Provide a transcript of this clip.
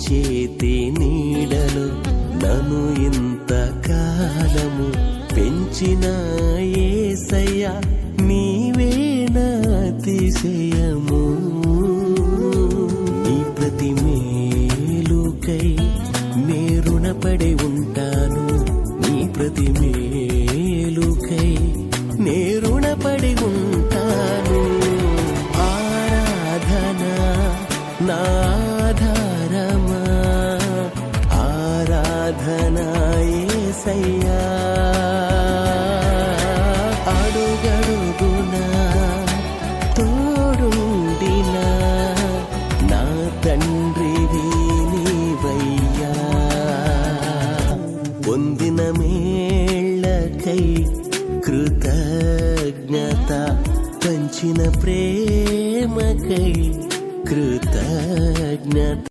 చేతి నీడలో నన్ను ఇంతకాలము పెంచిన యేసయ్యా నీవే నా అతిశయము. నీ ప్రతి మేలుకై నే రుణపడి ఉంటాను, నీ ప్రతి మేలుకై నే రుణపడి ఉంటాను. ఆరాధన నా ఆధారమా, ఆరాధన యేసయ్యా. అడుగడుగునా తోడుండినా నా తండ్రివి నీవయ్యా. పొందిన మేళ్ళకై కృతజ్ఞత, పంచిన ప్రేమకై కృతజ్ఞత.